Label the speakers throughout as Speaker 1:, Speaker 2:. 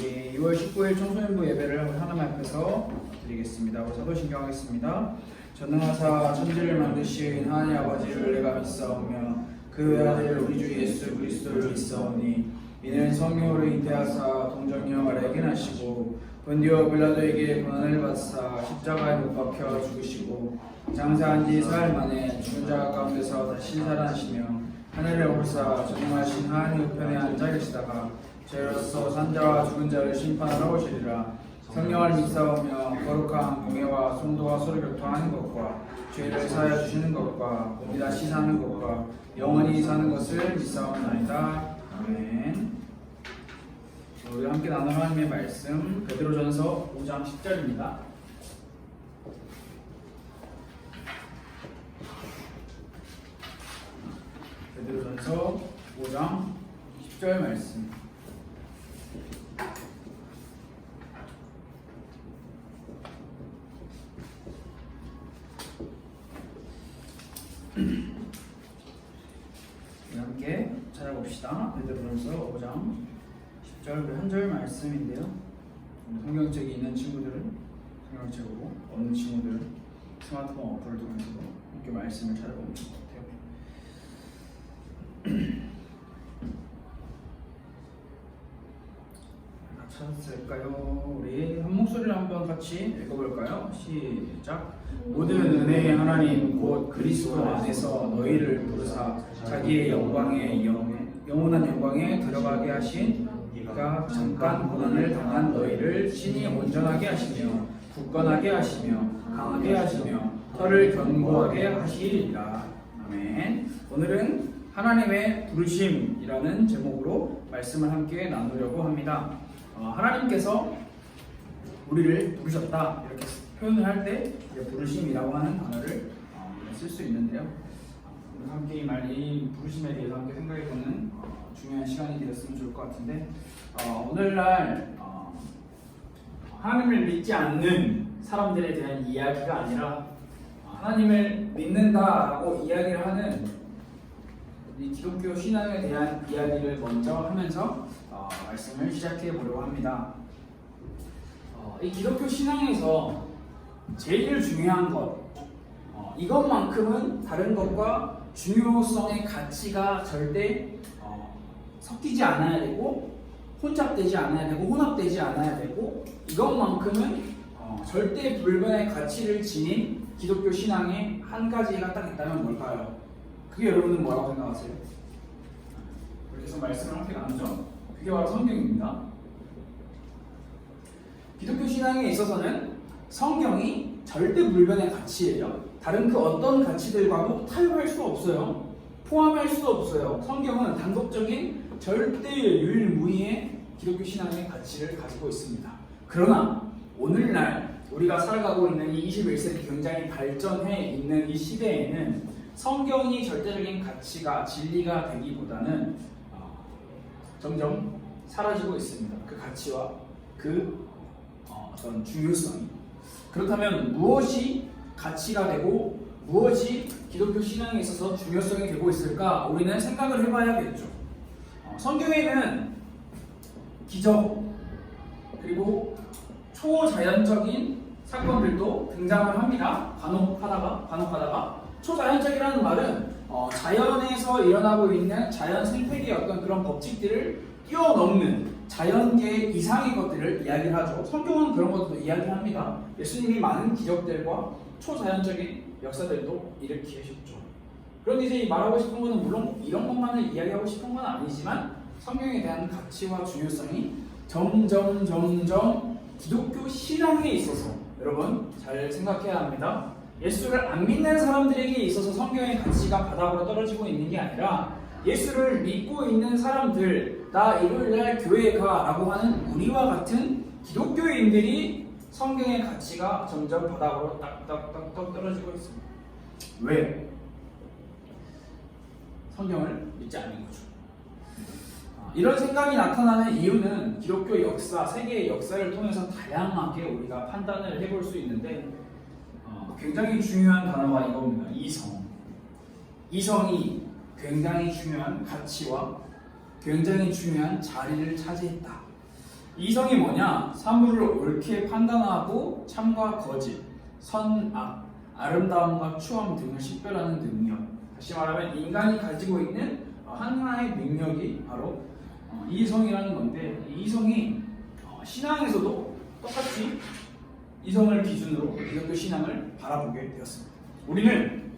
Speaker 1: 우리 2월 19일 청소년부 예배를 하나님 앞에서 드리겠습니다. 사도신경 하겠습니다. 전능하사 천지를 만드신 하나님 아버지를 내가 믿사오며 그 아들 우리 주 예수 그리스도를 믿사오니 이는 성령으로 잉태하사 동정녀 마리아에게 나시고 본디오 빌라도에게 고난을 받사 십자가에 못 박혀 죽으시고 장사한 지 사흘 만에 죽은 자 가운데서 다시 살아나시며 하늘에 오르사 전능하신 하나님 우편에 앉아 계시다가 죄로서 산자와 죽은 자를 심판하러 오시리라. 성령을 믿사오며 거룩한 공예와 성도와 서로 교통하는 것과 죄를 사하여 주시는 것과 몸이 다시 사는 것과 영원히 사는 것을 믿사옵나이다. 아멘. 우리 함께 나눌 하나님의 말씀 베드로전서 5장 10절입니다. 베드로전서 5장 10절 말씀. 함께 찾아봅시다. 베드로전서 5장 10절 한 절 말씀인데요. 성경책이 있는 친구들은 성경책으로, 없는 친구들은 스마트폰 어플을 통해서 함께 말씀을 찾아보면 좋을 것 같아요. 찾았을까요? 우리 한 목소리를 한번 같이 읽어볼까요? 시작. 모든 은혜의 하나님 곧 그리스도 안에서 너희를 부르사 자기의 영광에 영원한 영광에 들어가게 하신 이가 잠깐 고난을 당한 너희를 친히 온전하게 하시며 굳건하게 하시며 강하게 하시며 혀를 견고하게 하시리라. 아멘. 오늘은 하나님의 부르심이라는 제목으로 말씀을 함께 나누려고 합니다. 하나님께서 우리를 부르셨다 이렇게 표현을 할 때 부르심이라고 하는 단어를 쓸 수 있는데요. 함께 이 부르심에 대해서 함께 생각해보는 중요한 시간이 되었으면 좋을 것 같은데 오늘날 하나님을 믿지 않는 사람들에 대한 이야기가 아니라 하나님을 믿는다라고 이야기를 하는 이 기독교 신앙에 대한 이야기를 먼저 하면서 말씀을 시작해 보려고 합니다. 이 기독교 신앙에서 제일 중요한 것, 이것만큼은 다른 것과 중요성의 가치가 절대 섞이지 않아야 되고 혼잡되지 않아야 되고 혼합되지 않아야 되고 이것만큼은 절대 불변의 가치를 지닌 기독교 신앙의 한 가지가 딱 있다면 뭘까요? 그게 여러분은 뭐라고 생각하세요? 그래서 말씀을 함께 나누죠. 그게 바로 성경입니다. 기독교 신앙에 있어서는 성경이 절대 불변의 가치예요. 다른 그 어떤 가치들과도 타협할 수 없어요. 포함할 수 없어요. 성경은 단독적인 절대 유일무이의 기독교 신앙의 가치를 가지고 있습니다. 그러나 오늘날 우리가 살아가고 있는 이 21세기 굉장히 발전해 있는 이 시대에는 성경이 절대적인 가치가 진리가 되기보다는 점점 사라지고 있습니다. 그 가치와 그 어떤 중요성이. 그렇다면 무엇이 가치가 되고 무엇이 기독교 신앙에 있어서 중요성이 되고 있을까? 우리는 생각을 해봐야겠죠. 성경에는 기적 그리고 초자연적인 사건들도 등장을 합니다. 간혹하다가 초자연적이라는 말은 자연에서 일어나고 있는 자연 생태계의 어떤 그런 법칙들을 뛰어넘는 자연계 이상의 것들을 이야기를 하죠. 성경은 그런 것도 이야기합니다. 예수님이 많은 기적들과 초자연적인 역사들도 일으키셨죠. 그런데 이제 말하고 싶은 것은 물론 이런 것만을 이야기하고 싶은 건 아니지만 성경에 대한 가치와 중요성이 점점 기독교 신앙에 있어서 여러분 잘 생각해야 합니다. 예수를 안 믿는 사람들에게 있어서 성경의 가치가 바닥으로 떨어지고 있는 게 아니라 예수를 믿고 있는 사람들, 나 일요일날 교회 가 라고 하는 우리와 같은 기독교인들이 성경의 가치가 점점 바닥으로 딱딱딱 떨어지고 있습니다. 왜? 성경을 믿지 않는 거죠. 이런 생각이 나타나는 이유는 기독교 역사, 세계의 역사를 통해서 다양하게 우리가 판단을 해볼 수 있는데 굉장히 중요한 단어가 이겁니다. 이성이 굉장히 중요한 가치와 굉장히 중요한 자리를 차지했다. 이성이 뭐냐? 사물을 옳게 판단하고 참과 거짓, 선, 악, 아름다움과 추함 등을 식별하는 능력. 다시 말하면 인간이 가지고 있는 하나의 능력이 바로 이성이라는 건데, 이 이성이 신앙에서도 똑같이 이성을 기준으로 기독교 신앙을 바라보게 되었습니다. 우리는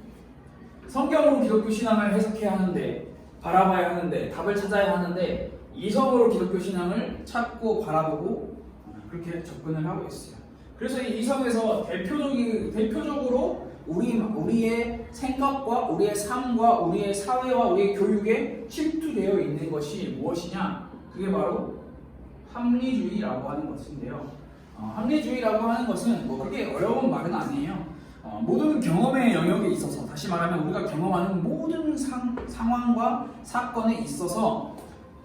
Speaker 1: 성경으로 기독교 신앙을 해석해야 하는데, 바라봐야 하는데, 답을 찾아야 하는데, 이성으로 기독교 신앙을 찾고 바라보고 그렇게 접근을 하고 있어요. 그래서 이 이성에서 대표적으로 우리의 생각과 우리의 삶과 우리의 사회와 우리의 교육에 침투되어 있는 것이 무엇이냐? 그게 바로 합리주의라고 하는 것인데요. 합리주의라고 하는 것은 뭐 그렇게 어려운 말은 아니에요. 모든 경험의 영역에 있어서, 다시 말하면 우리가 경험하는 모든 상황과 사건에 있어서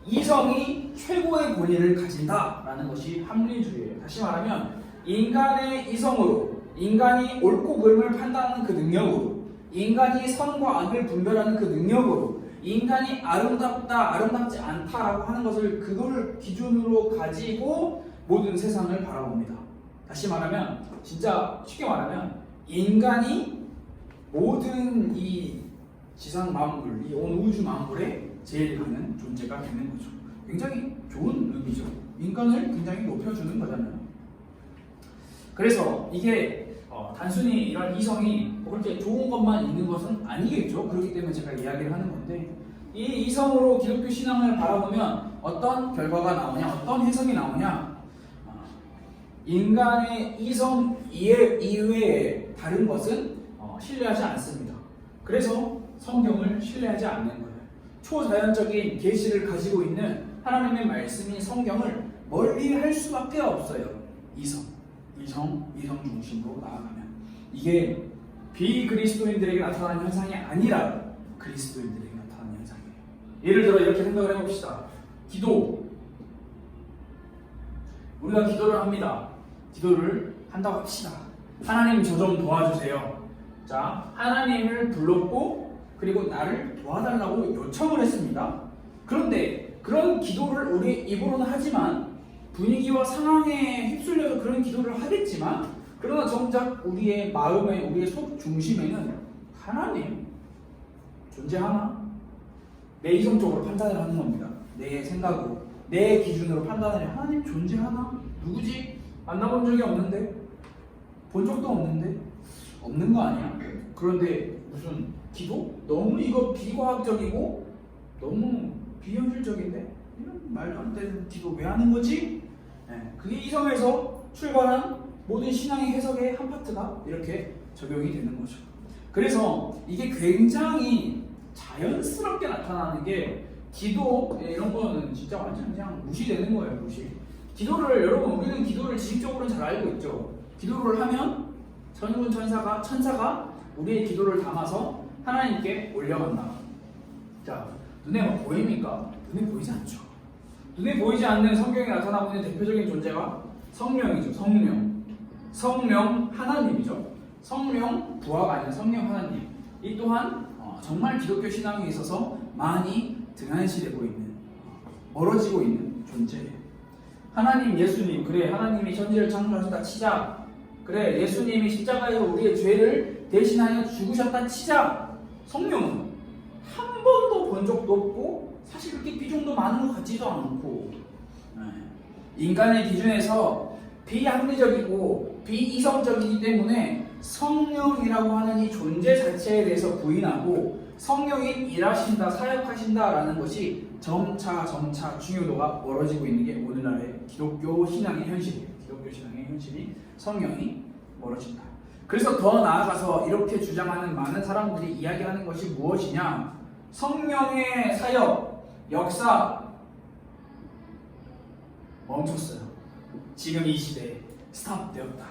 Speaker 1: 이성이 최고의 권위를 가진다라는 것이 합리주의예요. 다시 말하면 인간의 이성으로, 인간이 옳고 그름을 판단하는 그 능력으로, 인간이 선과 악을 분별하는 그 능력으로, 인간이 아름답다, 아름답지 않다라고 하는 것을 그걸 기준으로 가지고 모든 세상을 바라봅니다. 다시 말하면, 진짜 쉽게 말하면 인간이 모든 이 지상 만물, 이 온 우주 만물에 제일 가는 존재가 되는 거죠. 굉장히 좋은 의미죠. 인간을 굉장히 높여주는 거잖아요. 그래서 이게 단순히 이런 이성이 그렇게 좋은 것만 있는 것은 아니겠죠. 그렇기 때문에 제가 이야기를 하는 건데, 이 이성으로 기독교 신앙을 바라보면 어떤 결과가 나오냐, 어떤 해석이 나오냐, 인간의 이성 이외에 다른 것은 신뢰하지 않습니다. 그래서 성경을 신뢰하지 않는 거예요. 초자연적인 계시를 가지고 있는 하나님의 말씀인 성경을 멀리할 수밖에 없어요. 이성 중심으로 나아가면 이게 비그리스도인들에게 나타나는 현상이 아니라 그리스도인들에게 나타나는 현상이에요. 예를 들어 이렇게 생각을 해봅시다. 기도, 우리가 기도를 합니다. 기도를 한다고 합시다. 하나님 저 좀 도와주세요. 자, 하나님을 불렀고 그리고 나를 도와달라고 요청을 했습니다. 그런데 그런 기도를 우리 입으로는 하지만, 분위기와 상황에 휩쓸려서 그런 기도를 하겠지만, 그러나 정작 우리의 마음에, 우리의 속 중심에는 하나님 존재하나? 내 이성적으로 판단을 하는 겁니다. 내 생각으로, 내 기준으로 판단을 해. 하나님 존재하나? 누구지? 만나본 적이 없는데? 본 적도 없는데? 없는 거 아니야? 그런데 무슨 기도? 너무 이거 비과학적이고 너무 비현실적인데? 이런 말도 안 되는 기도 왜 하는 거지? 네, 그게 이성에서 출발한 모든 신앙의 해석의 한 파트가 이렇게 적용이 되는 거죠. 그래서 이게 굉장히 자연스럽게 나타나는 게, 기도 이런 거는 진짜 완전 그냥 무시되는 거예요. 무시. 기도를, 여러분 우리는 기도를 지식적으로는 잘 알고 있죠. 기도를 하면 천군 천사가 우리의 기도를 담아서 하나님께 올려간다. 자, 눈에 뭐 보입니까? 눈에 보이지 않죠. 눈에 보이지 않는 성경에 나타나고 있는 대표적인 존재가 성령이죠. 성령 하나님이죠. 성령 부하가 아니라 성령 하나님. 이 또한 정말 기독교 신앙에 있어서 많이 등한시되고 있는, 멀어지고 있는 존재예요. 하나님, 예수님, 그래 하나님이 천지를 창조하셨다 치자. 그래 예수님이 십자가에서 우리의 죄를 대신하여 죽으셨다 치자. 성령은 한 번도 본 적도 없고 사실 그렇게 비중도 많은 것 같지도 않고, 인간의 기준에서 비합리적이고 비이성적이기 때문에 성령이라고 하는 이 존재 자체에 대해서 부인하고, 성령이 일하신다, 사역하신다라는 것이 점차 중요도가 멀어지고 있는 게 오늘날의 기독교 신앙의 현실이에요. 기독교 신앙의 현실이 성령이 멀어진다. 그래서 더 나아가서 이렇게 주장하는 많은 사람들이 이야기하는 것이 무엇이냐? 성령의 사역, 역사 멈췄어요. 지금 이 시대에 스탑되었다.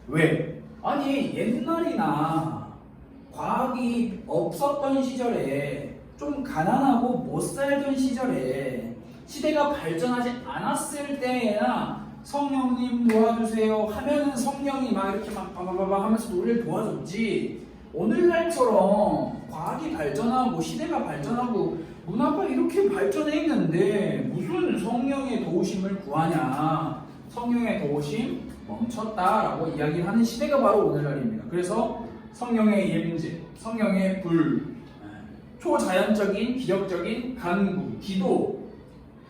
Speaker 1: 왜? 아니 옛날이나 과학이 없었던 시절에, 좀 가난하고 못 살던 시절에, 시대가 발전하지 않았을 때에나 성령님 도와주세요 하면은 성령이 막 이렇게 막 바바바바 하면서 우리를 도와줬지, 오늘날처럼 과학이 발전하고 시대가 발전하고 문화가 이렇게 발전해 있는데 무슨 성령의 도우심을 구하냐? 성령의 도우심 멈췄다라고 이야기를 하는 시대가 바로 오늘날입니다. 그래서 성령의 임재, 성령의 불, 초자연적인 기적적인 간구, 기도,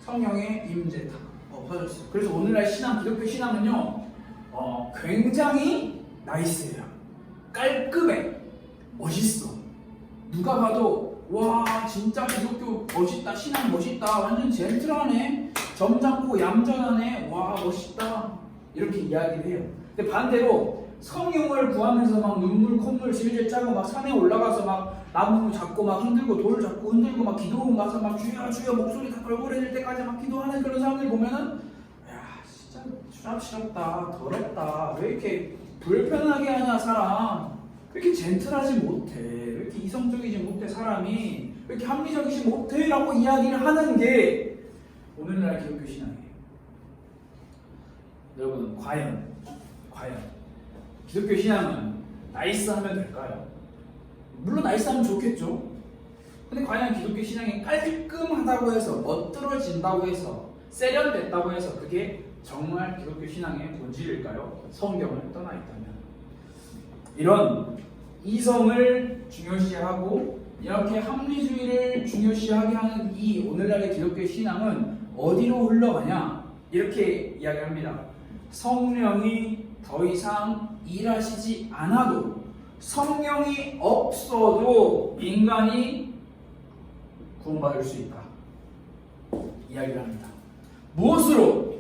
Speaker 1: 성령의 임재 다 없어졌어요. 그래서 오늘날 신앙, 기독교 신앙은요, 굉장히 나이스해요. 깔끔해, 멋있어. 누가 봐도 와 진짜 기독교 멋있다, 신앙 멋있다, 완전 젠틀하네, 점잖고 얌전하네, 와 멋있다, 이렇게 이야기를 해요. 근데 반대로 성령을 구하면서 막 눈물 콧물 질질 짜고 막 산에 올라가서 막 나무 잡고 막 흔들고 돌 잡고 흔들고 막 기도원 가서 막 주여 주여 목소리 다 걸걸해질 때까지 막 기도하는 그런 사람들 보면은 야 진짜 추잡스럽다, 더럽다, 왜 이렇게 불편하게 하냐 사람, 왜 이렇게 젠틀하지 못해, 왜 이렇게 이성적이지 못해 사람이, 왜 이렇게 합리적이지 못해 라고 이야기를 하는 게 오늘날 기독교 신앙이에요. 여러분 과연 기독교 신앙은 나이스하면 될까요? 물론 나이스하면 좋겠죠. 근데 과연 기독교 신앙이 깔끔하다고 해서, 멋들어진다고 해서, 세련됐다고 해서 그게 정말 기독교 신앙의 본질일까요? 성경을 떠나 있다면. 이런 이성을 중요시하고 이렇게 합리주의를 중요시하게 하는 이 오늘날의 기독교 신앙은 어디로 흘러가냐? 이렇게 이야기합니다. 성령이 더 이상 일하시지 않아도, 성령이 없어도 인간이 구원받을 수 있다 이야기를 합니다. 무엇으로?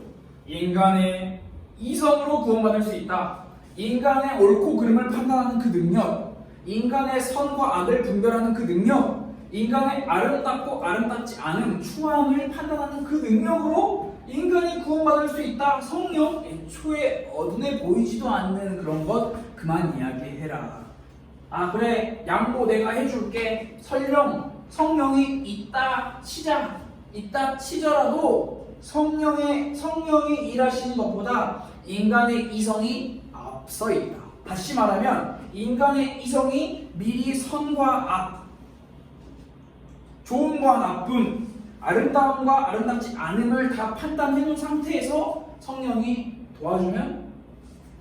Speaker 1: 인간의 이성으로 구원받을 수 있다. 인간의 옳고 그름을 판단하는 그 능력, 인간의 선과 악을 분별하는 그 능력, 인간의 아름답고 아름답지 않은 추함을 판단하는 그 능력으로 인간이 구원받을 수 있다. 성령, 애초에 눈에 보이지도 않는 그런 것 그만 이야기해라. 아 그래, 양보 내가 해줄게. 성령이 있다 치더라도 성령이 일하시는 것보다 인간의 이성이 앞서 있다. 다시 말하면 인간의 이성이 미리 선과 악, 좋음과 나쁨, 아름다움과 아름답지 않음을 다 판단해 놓은 상태에서 성령이 도와주면,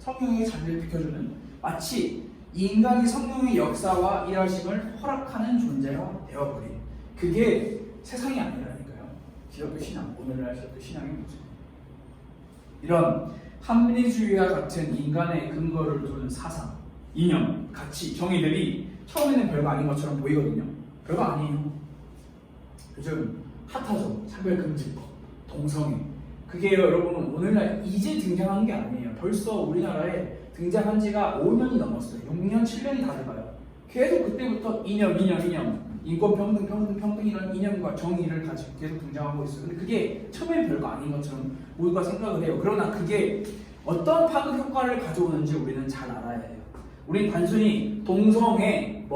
Speaker 1: 성령의 자리를 비켜주는, 마치 인간이 성령의 역사와 일하심을 허락하는 존재가 되어버린, 그게 세상이 아니라니까요. 기독교 신앙, 오늘날 기독교 신앙의 모습. 이런 합리주의와 같은 인간의 근거를 두는 사상, 이념, 가치, 정의들이 처음에는 별거 아닌 것처럼 보이거든요. 별거 아니에요. 요즘 핫하죠. 차별금지법, 동성애. 그게 여러분 오늘날 이제 등장한 게 아니에요. 벌써 우리나라에 등장한 지가 5년이 넘었어요. 6년, 7년이 다 돼가요. 계속 그때부터 이념, 인권 평등 이런 이념과 정의를 가지고 계속 등장하고 있어요. 근데 그게 처음엔 별거 아닌 것처럼 모두가 생각을 해요. 그러나 그게 어떤 파급 효과를 가져오는지 우리는 잘 알아야 해요. 우린 단순히 동성애,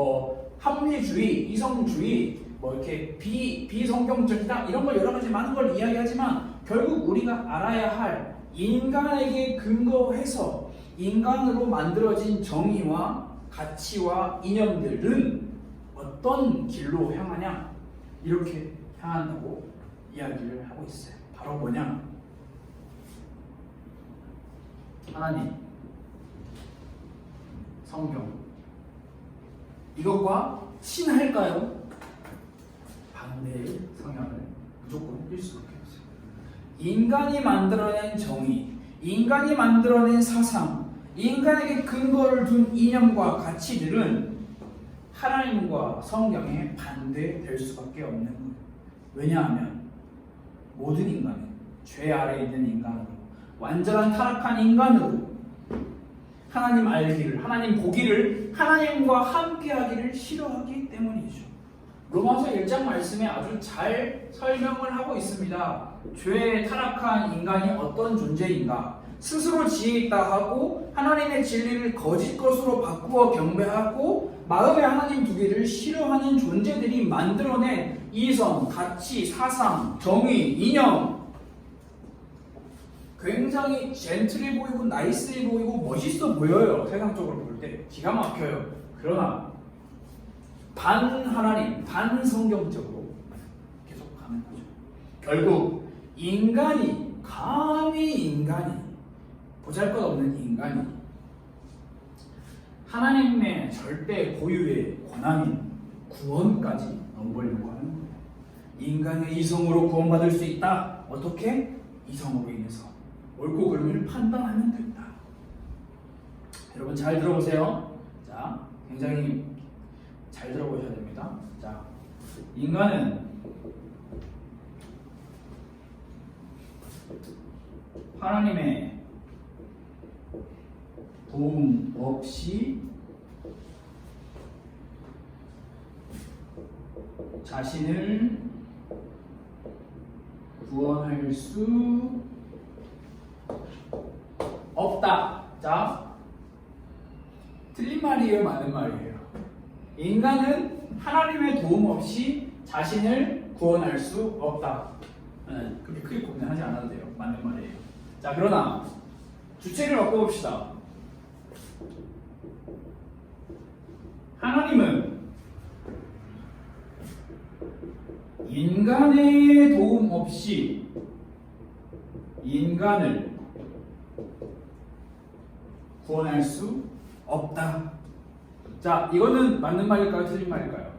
Speaker 1: 합리주의, 이성주의, 이렇게 비성경적이다 이런 걸 여러 가지 많은 걸 이야기하지만, 결국 우리가 알아야 할 인간에게 근거해서 인간으로 만들어진 정의와 가치와 이념들은 어떤 길로 향하냐, 이렇게 향한다고 이야기를 하고 있어요. 바로 뭐냐? 하나님, 성경, 이것과 친할까요? 반대의 성향을 무조건 낄 수밖에 없어요. 인간이 만들어낸 정의, 인간이 만들어낸 사상, 인간에게 근거를 둔 이념과 가치들은 하나님과 성경에 반대될 수밖에 없는 거예요. 왜냐하면 모든 인간은 죄 아래 있는 인간으로, 완전한 타락한 인간으로 하나님 알기를, 하나님 보기를, 하나님과 함께하기를 싫어하기 때문이죠. 로마서 1장 말씀에 아주 잘 설명을 하고 있습니다. 죄에 타락한 인간이 어떤 존재인가, 스스로 지혜 있다 하고 하나님의 진리를 거짓 것으로 바꾸어 경배하고 마음에 하나님 두기를 싫어하는 존재들이 만들어낸 이성, 가치, 사상, 정의, 이념, 굉장히 젠틀해 보이고 나이스해 보이고 멋있어 보여요. 세상적으로 볼 때 기가 막혀요. 그러나 반 하나님, 반 성경적으로 가는 거죠. 결국 감히 보잘것없는 인간이 하나님의 절대 고유의 권한인 구원까지 넘보려고 하는 거예요. 인간의 이성으로 구원받을 수 있다. 어떻게? 이성으로 인해서 옳고 그름을 판단하면 된다. 여러분 잘 들어보세요. 자, 굉장히 잘 들어보셔야 됩니다. 자, 인간은 하나님의 도움 없이 자신을 구원할 수 없다. 자, 틀린 말이에요, 맞는 말이에요? 인간은 하나님의 도움 없이 자신을 구원할 수 없다. 그렇게 크게 고민하지 않아도 돼요. 맞는 말이에요. 자, 그러나 주체를 바꿔봅시다. 하나님은 인간의 도움 없이 인간을 구원할 수 없다. 자, 이거는 맞는 말일까요? 틀린 말일까요?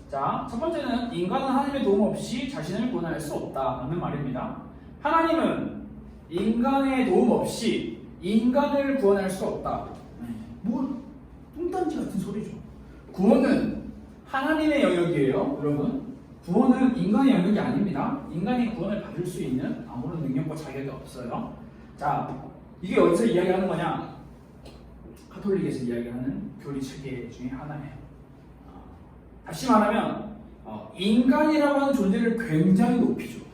Speaker 1: 자, 첫 번째는 인간은 하나님의 도움 없이 자신을 구원할 수 없다. 맞는 말입니다. 하나님은 인간의 도움 없이 인간을 구원할 수 없다. 뭐 뚱딴지 같은 소리죠. 구원은 하나님의 영역이에요, 여러분. 구원은 인간의 영역이 아닙니다. 인간이 구원을 받을 수 있는 아무런 능력과 자격이 없어요. 자, 이게 어디서 이야기하는 거냐? 카톨릭에서 이야기하는 교리 체계 중에 하나예요. 다시 말하면 인간이라고 하는 존재를 굉장히 높이죠.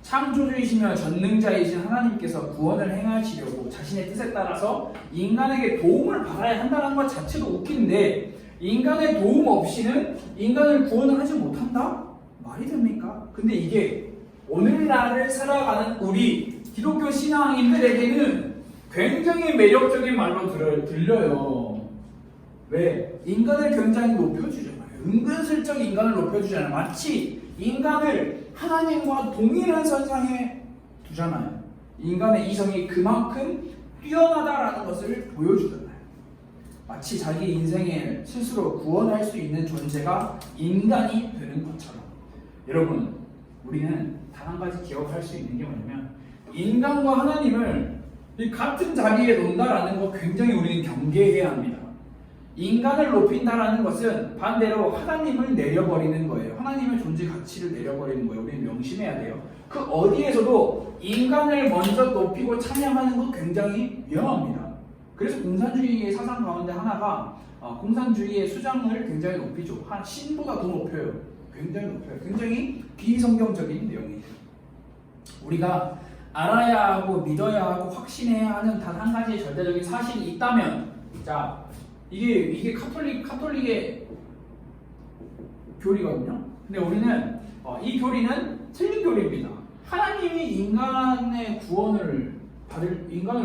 Speaker 1: 창조주이시며 전능자이신 하나님께서 구원을 행하시려고 자신의 뜻에 따라서 인간에게 도움을 받아야 한다는 것 자체도 웃긴데, 인간의 도움 없이는 인간을 구원을 하지 못한다? 말이 됩니까? 근데 이게 오늘날을 살아가는 우리 기독교 신앙인들에게는 굉장히 매력적인 말로 들려요. 왜? 인간을 굉장히 높여주잖아요. 은근슬쩍 인간을 높여주잖아요. 마치 인간을 하나님과 동일한 선상에 두잖아요. 인간의 이성이 그만큼 뛰어나다라는 것을 보여주잖아요. 마치 자기 인생에 스스로 구원할 수 있는 존재가 인간이 되는 것처럼. 여러분, 우리는 단 한 가지 기억할 수 있는 게 뭐냐면, 인간과 하나님을 같은 자리에 놓는다라는 거 굉장히 우리는 경계해야 합니다. 인간을 높인다라는 것은 반대로 하나님을 내려버리는 거예요. 하나님의 존재 가치를 내려버리는 거예요. 우리는 명심해야 돼요. 그 어디에서도 인간을 먼저 높이고 찬양하는 거 굉장히 위험합니다. 그래서 공산주의의 사상 가운데 하나가 공산주의의 수장을 굉장히 높이죠. 한 신보다 더 높여요. 굉장히 높여요. 굉장히 비성경적인 내용이에요. 우리가 알아야 하고 믿어야 하고 확신해야 하는 단 한 가지의 절대적인 사실이 있다면, 자, 이게 카톨릭의 교리거든요. 근데 우리는 이 교리는 틀린 교리입니다. 하나님이 인간을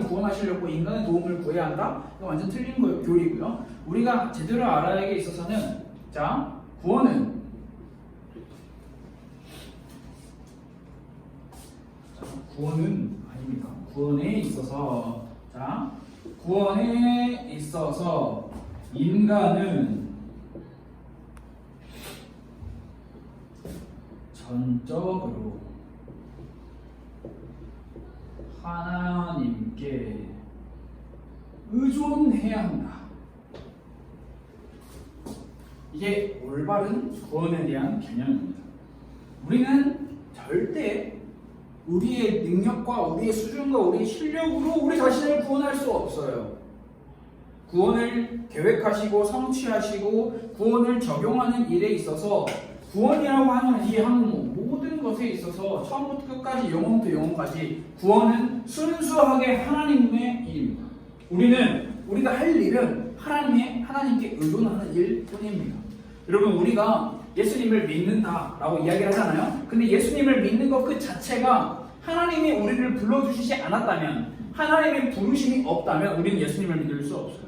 Speaker 1: 구원하시려고 인간의 도움을 구해야 한다? 이거 완전 틀린 교리고요. 우리가 제대로 알아야 하기에 있어서는, 자, 구원은 아닙니다. 구원에 있어서 인간은 전적으로 하나님께 의존해야 한다. 이게 올바른 구원에 대한 개념입니다. 우리는 절대 우리의 능력과 우리의 수준과 우리의 실력으로 우리 자신을 구원할 수 없어요. 구원을 계획하시고 성취하시고 구원을 적용하는 일에 있어서, 구원이라고 하는 이 항목 모든 것에 있어서 처음부터 끝까지 영혼부터 영혼까지 구원은 순수하게 하나님의 일입니다. 우리가 할 일은 하나님께 의존하는 일뿐입니다. 여러분, 우리가 예수님을 믿는다라고 이야기를 하잖아요. 근데 예수님을 믿는 것 그 자체가 하나님이 우리를 불러주시지 않았다면, 하나님의 부르심이 없다면 우리는 예수님을 믿을 수 없어요.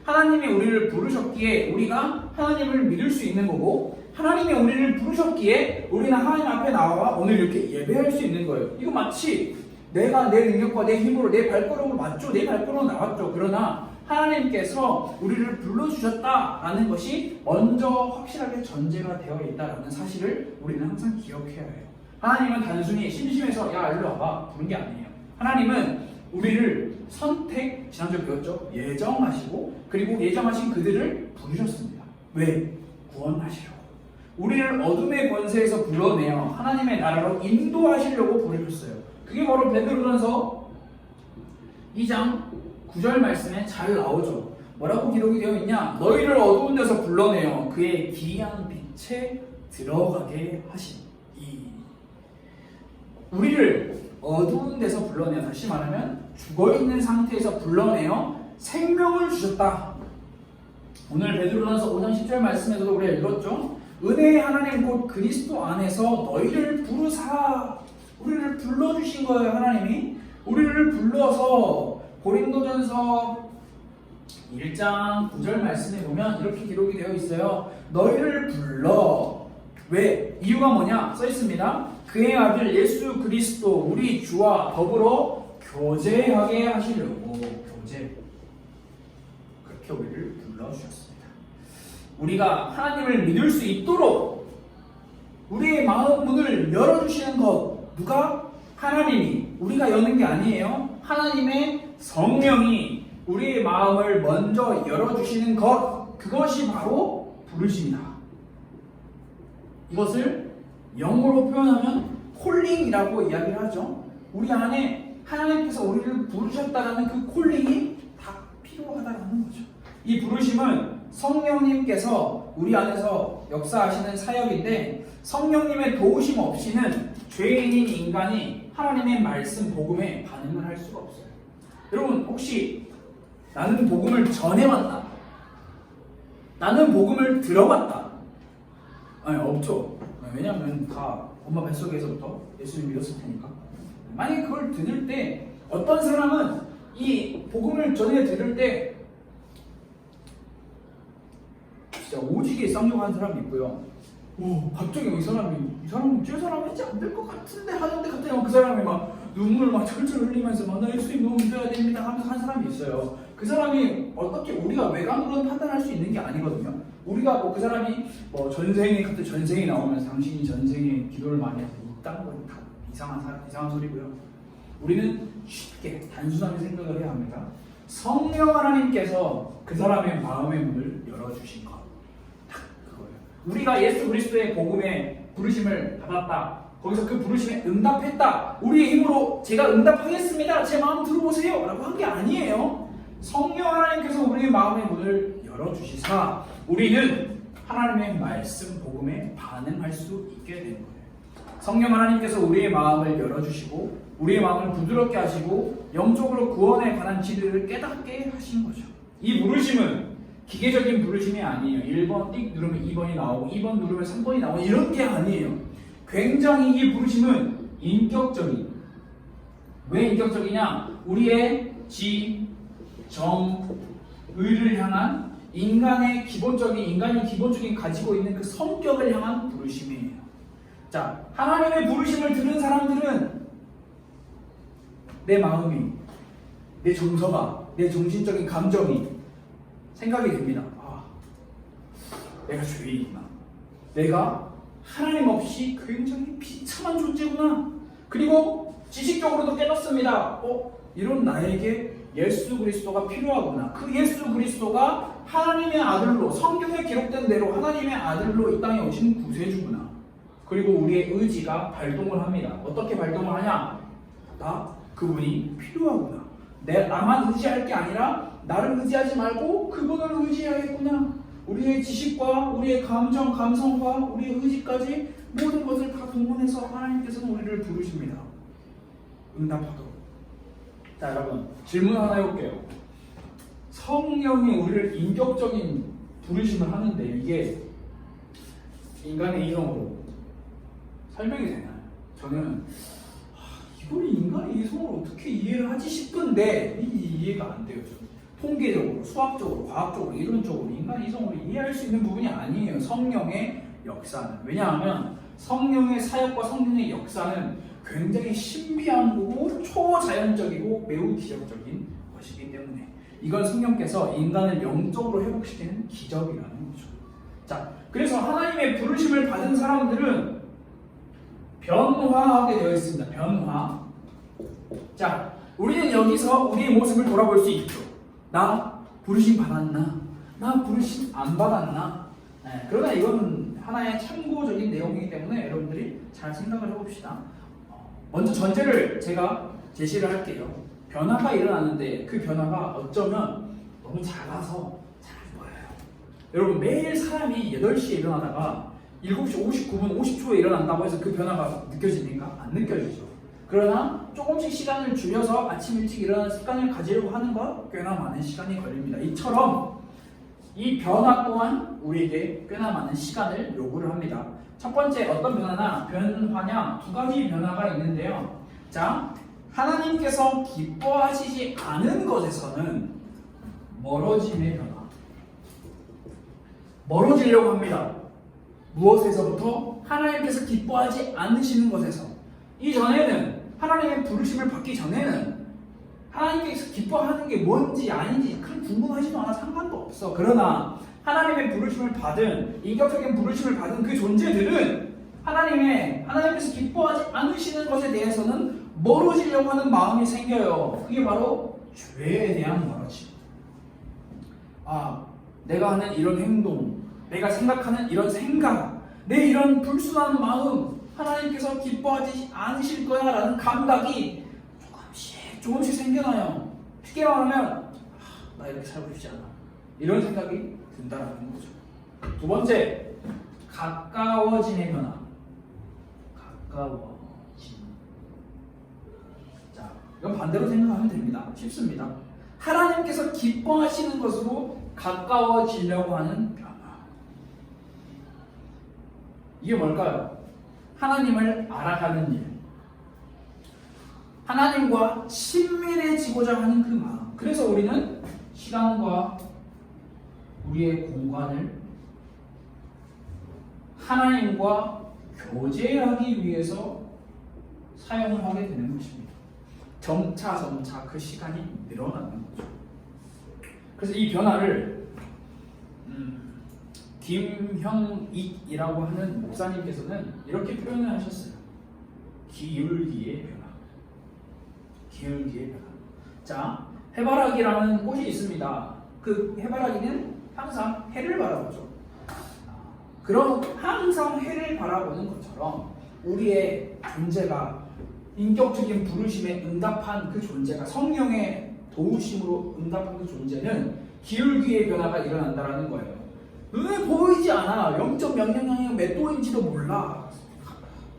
Speaker 1: 하나님이 우리를 부르셨기에 우리가 하나님을 믿을 수 있는 거고, 하나님이 우리를 부르셨기에 우리는 하나님 앞에 나와 오늘 이렇게 예배할 수 있는 거예요. 이거 마치 내가 내 능력과 내 힘으로 내 발걸음을 맞죠. 내 발걸음으로 나왔죠. 그러나 하나님께서 우리를 불러주셨다라는 것이 먼저 확실하게 전제가 되어 있다라는 사실을 우리는 항상 기억해야 해요. 하나님은 단순히 심심해서 야 일로 와봐 부른 게 아니에요. 하나님은 우리를 선택, 지난주에 배웠죠? 예정하시고 그리고 예정하신 그들을 부르셨습니다. 왜? 구원하시려고. 우리를 어둠의 권세에서 불러내어 하나님의 나라로 인도하시려고 부르셨어요. 그게 바로 베드로전서 2장 9절 말씀에 잘 나오죠. 뭐라고 기록이 되어 있냐? 너희를 어두운 데서 불러내어 그의 기이한 빛에 들어가게 하시니. 우리를 어두운 데서 불러내어, 다시 말하면 죽어있는 상태에서 불러내어 생명을 주셨다. 오늘 베드로전서 5장 10절 말씀에서도 우리가 읽었죠. 은혜의 하나님 곧 그리스도 안에서 너희를 부르사, 우리를 불러주신 거예요. 하나님이 우리를 불러서 고린도전서 1장 9절 말씀에 보면 이렇게 기록이 되어 있어요. 너희를 불러. 왜? 이유가 뭐냐? 써 있습니다. 그의 아들 예수 그리스도 우리 주와 더불어 교제하게 하시려고. 교제. 그렇게 우리를 불러주셨습니다. 우리가 하나님을 믿을 수 있도록 우리의 마음 문을 열어주시는 것, 누가? 하나님이. 우리가 여는 게 아니에요. 하나님의 성령이 우리의 마음을 먼저 열어주시는 것, 그것이 바로 부르심이다. 이것을 영어로 표현하면 콜링이라고 이야기를 하죠. 우리 안에 하나님께서 우리를 부르셨다는 그 콜링이 다 필요하다는 거죠. 이 부르심은 성령님께서 우리 안에서 역사하시는 사역인데, 성령님의 도우심 없이는 죄인인 인간이 하나님의 말씀 복음에 반응을 할 수가 없어요. 여러분, 혹시 나는 복음을 전해왔다, 나는 복음을 들어봤다? 아니, 없죠. 왜냐하면 다 엄마 뱃속에서부터 예수님 믿었을 테니까. 만약에 그걸 들을 때 어떤 사람은 이 복음을 전해 들을 때 진짜 오지게 쌍욕하는 사람이 있고요. 오, 갑자기 이 사람은 제 사람 하지 안 될 것 같은데 하는데 갑자기 그 사람이 막 눈물 막 철철 흘리면서 막 나 예수님 너무 믿어야 됩니다 하면서 한 사람이 있어요. 그 사람이 어떻게 우리가 외관으로는 판단할 수 있는 게 아니거든요. 우리가 뭐 그 사람이 뭐 전생에 그때 전생이 나오면서 당신이 전생에 기도를 많이 해서 이딴 건 다 이상한 소리고요. 우리는 쉽게 단순하게 생각을 해야 합니다. 성령 하나님께서 그 사람의 마음의 문을 열어주신 것, 딱 그거예요. 우리가 예수 그리스도의 복음에 부르심을 받았다, 거기서 그 부르심에 응답했다, 우리의 힘으로 제가 응답하겠습니다, 제 마음 들어보세요 라고 한 게 아니에요. 성령 하나님께서 우리의 마음의 문을 열어주시사 우리는 하나님의 말씀 복음에 반응할 수 있게 된 거예요. 성령 하나님께서 우리의 마음을 열어주시고 우리의 마음을 부드럽게 하시고 영적으로 구원에 관한 진리를 깨닫게 하신 거죠. 이 부르심은 기계적인 부르심이 아니에요. 1번 띡 누르면 2번이 나오고 2번 누르면 3번이 나오고 이런 게 아니에요. 굉장히 이 부르심은 인격적인. 왜 인격적이냐? 우리의 지, 정, 의를 향한 인간이 기본적인 가지고 있는 그 성격을 향한 부르심이에요. 자, 하나님의 부르심을 들은 사람들은 내 마음이, 내 정서가, 내 정신적인 감정이 생각이 됩니다. 아, 내가 죄인이구나. 내가 하나님 없이 굉장히 비참한 존재구나. 그리고 지식적으로도 깨닫습니다. 이런 나에게 예수 그리스도가 필요하구나. 그 예수 그리스도가 하나님의 아들로, 성경에 기록된 대로 하나님의 아들로 이 땅에 오신 구세주구나. 그리고 우리의 의지가 발동을 합니다. 어떻게 발동을 하냐? 나 그분이 필요하구나. 나만 의지할 게 아니라 나를 의지하지 말고 그분을 의지해야겠구나. 우리의 지식과 우리의 감정, 감성과 우리의 의지까지 모든 것을 다 동원해서 하나님께서는 우리를 부르십니다. 응답하도록. 자, 여러분, 질문 하나 해볼게요. 성령이 우리를 인격적인 부르심을 하는데 이게 인간의 이성으로 설명이 되나요? 저는 이걸 인간의 이성으로 어떻게 이해를 하지 싶은데 이해가 안 돼요. 통계적으로, 수학적으로, 과학적으로, 이론적으로 인간의 이성으로 이해할 수 있는 부분이 아니에요. 성령의 역사는. 왜냐하면 성령의 사역과 성령의 역사는 굉장히 신비한 거고 초자연적이고 매우 기적적인 것이기 때문에 이건 성령께서 인간을 영적으로 회복시키는 기적이라는 거죠. 자, 그래서 하나님의 부르심을 받은 사람들은 변화하게 되어 있습니다. 변화. 자, 우리는 여기서 우리의 모습을 돌아볼 수 있죠. 나 부르심 받았나? 나 부르심 안 받았나? 네, 그러나 이건 하나의 참고적인 내용이기 때문에 여러분들이 잘 생각을 해봅시다. 먼저 전제를 제가 제시를 할게요. 변화가 일어나는데 그 변화가 어쩌면 너무 작아서 잘 안 보여요. 여러분, 매일 사람이 8시에 일어나다가 7시 59분 50초에 일어난다고 해서 그 변화가 느껴집니까? 안 느껴지죠. 그러나 조금씩 시간을 줄여서 아침 일찍 일어나는 습관을 가지려고 하는 건 꽤나 많은 시간이 걸립니다. 이처럼 이 변화 또한 우리에게 꽤나 많은 시간을 요구를 합니다. 첫 번째, 어떤 변화냐? 두 가지 변화가 있는데요. 자, 하나님께서 기뻐하시지 않은 것에서는 멀어짐의 변화. 멀어지려고 합니다. 무엇에서부터? 하나님께서 기뻐하지 않으시는 것에서. 이전에는 하나님의 부르심을 받기 전에는 하나님께서 기뻐하는 게 뭔지 아닌지 큰 궁금하지도 않아. 상관도 없어. 그러나 하나님의 부르심을 받은, 인격적인 부르심을 받은 그 존재들은 하나님께서 기뻐하지 않으시는 것에 대해서는 멀어지려고 하는 마음이 생겨요. 그게 바로 죄에 대한 멀어짐. 내가 하는 이런 행동, 내가 생각하는 이런 생각, 내 이런 불순한 마음, 하나님께서 기뻐하지 않으실 거야 라는 감각이 조금씩 생겨나요. 쉽게 말하면 나 이렇게 살고 싶지 않아, 이런 생각이 든다라는 거죠. 두 번째, 가까워짐의 변화. 가까워짐. 자, 이건 반대로 생각하면 됩니다. 쉽습니다. 하나님께서 기뻐하시는 것으로 가까워지려고 하는 변화. 이게 뭘까요? 하나님을 알아가는 일, 하나님과 친밀해지고자 하는 그 마음. 그래서 우리는 시간과 우리의 공간을 하나님과 교제하기 위해서 사용을 하게 되는 것입니다. 점차 그 시간이 늘어나는 거죠. 그래서 이 변화를 김형익이라고 하는 목사님께서는 이렇게 표현을 하셨어요. 기울기의 변화. 기울기의 변화. 자, 해바라기라는 꽃이 있습니다. 그 해바라기는 항상 해를 바라보죠. 그럼 항상 해를 바라보는 것처럼 우리의 존재가, 인격적인 부르심에 응답한 그 존재가, 성령의 도우심으로 응답한 그 존재는 기울기의 변화가 일어난다는 거예요. 눈에 보이지 않아. 0.0000몇 도인지도 몰라.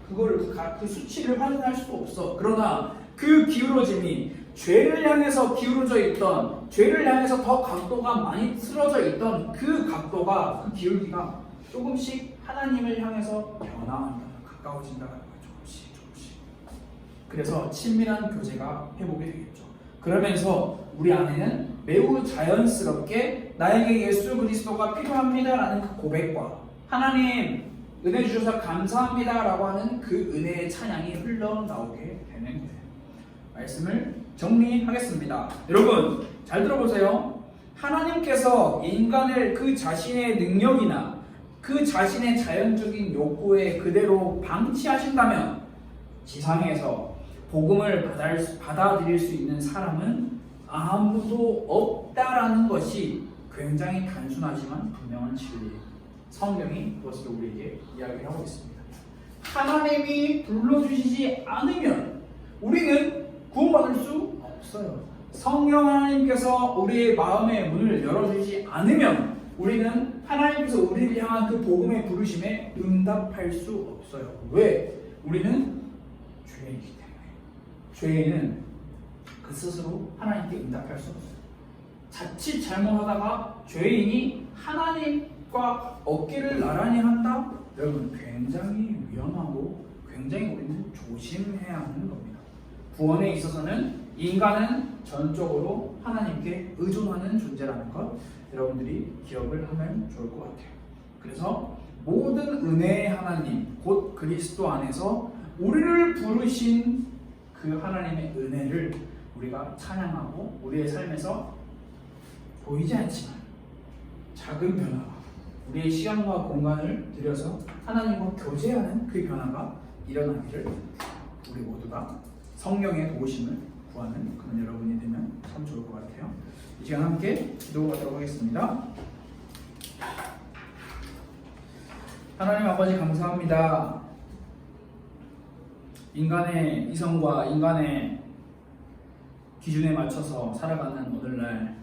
Speaker 1: 그 수치를 확인할 수 없어. 그러나 그 기울어짐이 죄를 향해서 기울어져 있던, 죄를 향해서 더 각도가 많이 틀어져 있던 그 각도가, 그 기울기가 조금씩 하나님을 향해서 변화한다, 가까워진다는 거예요. 조금씩. 그래서 친밀한 교제가 회복이 되겠죠. 그러면서 우리 안에는 매우 자연스럽게 나에게 예수 그리스도가 필요합니다라는 그 고백과 하나님 은혜 주셔서 감사합니다라고 하는 그 은혜의 찬양이 흘러나오게 되는 거예요. 말씀을 정리하겠습니다. 여러분 잘 들어보세요. 하나님께서 인간을 그 자신의 능력이나 그 자신의 자연적인 욕구에 그대로 방치하신다면 지상에서 복음을 받아들일 수 있는 사람은 아무도 없다라는 것이 굉장히 단순하지만 분명한 진리예요. 성경이 그것을 우리에게 이야기하고 있습니다. 하나님이 불러주시지 않으면 우리는 구원받을 수 없어요. 성령 하나님께서 우리의 마음의 문을 열어주시지 않으면 우리는 하나님께서 우리를 향한 그 복음의 부르심에 응답할 수 없어요. 왜? 우리는 죄인이기 때문에. 죄인은 그 스스로 하나님께 응답할 수 없어요. 자칫 잘못하다가 죄인이 하나님과 어깨를 나란히 한다? 여러분 굉장히 위험하고 굉장히 우리는 조심해야 하는 겁니다. 구원에 있어서는 인간은 전적으로 하나님께 의존하는 존재라는 것 여러분들이 기억을 하면 좋을 것 같아요. 그래서 모든 은혜의 하나님 곧 그리스도 안에서 우리를 부르신 그 하나님의 은혜를 우리가 찬양하고 우리의 삶에서 보이지 않지만 작은 변화가 우리의 시간과 공간을 들여서 하나님과 교제하는 그 변화가 일어나기를 우리 모두가 성령의 도우심을 구하는 그런 여러분이 되면 참 좋을 것 같아요. 이 시간 함께 기도하도록 하겠습니다. 하나님 아버지 감사합니다. 인간의 이성과 인간의 기준에 맞춰서 살아가는 오늘날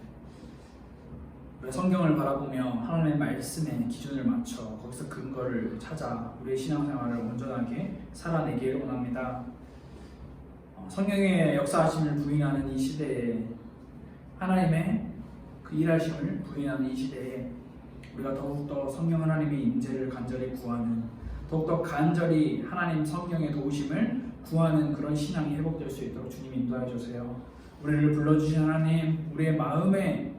Speaker 1: 성경을 바라보며 하나님의 말씀에 기준을 맞춰 거기서 근거를 찾아 우리의 신앙생활을 온전하게 살아내기를 원합니다. 성령의 역사하심을 부인하는 이 시대에 하나님의 그 일하심을 부인하는 이 시대에 우리가 더욱더 성령 하나님의 임재를 간절히 구하는 더욱더 간절히 하나님 성령의 도우심을 구하는 그런 신앙이 회복될 수 있도록 주님 인도하여 주세요. 우리를 불러주신 하나님 우리의 마음에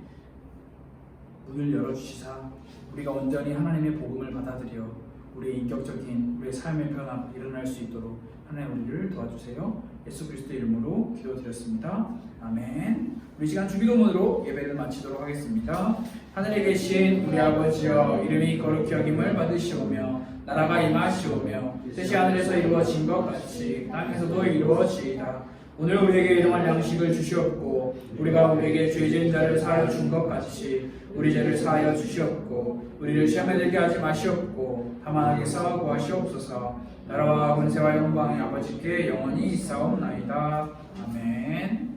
Speaker 1: 문을 열어주시사 우리가 온전히 하나님의 복음을 받아들여 우리의 인격적인 우리의 삶의 변화가 일어날 수 있도록 하나님 우리를 도와주세요. 예수 그리스도의 이름으로 기도드렸습니다. 아멘. 우리 시간 주기도문으로 예배를 마치도록 하겠습니다. 하늘에 계신 우리 아버지여 이름이 거룩히 여김을 받으시오며 나라가 임하시오며 뜻이 하늘에서 이루어진 것 같이 땅에서도 이루어지이다. 오늘 우리에게 일용할 양식을 주시옵고 우리가 우리에게 죄 지은 자를 사하여 준 것 같이 우리 죄를 사하여 주시옵고 우리를 시험에 들게 하지 마시옵고 다만 악에서 구하시옵소서. 나라와 권세와 영광이 아버지께 영원히 있사옵나이다. 아멘.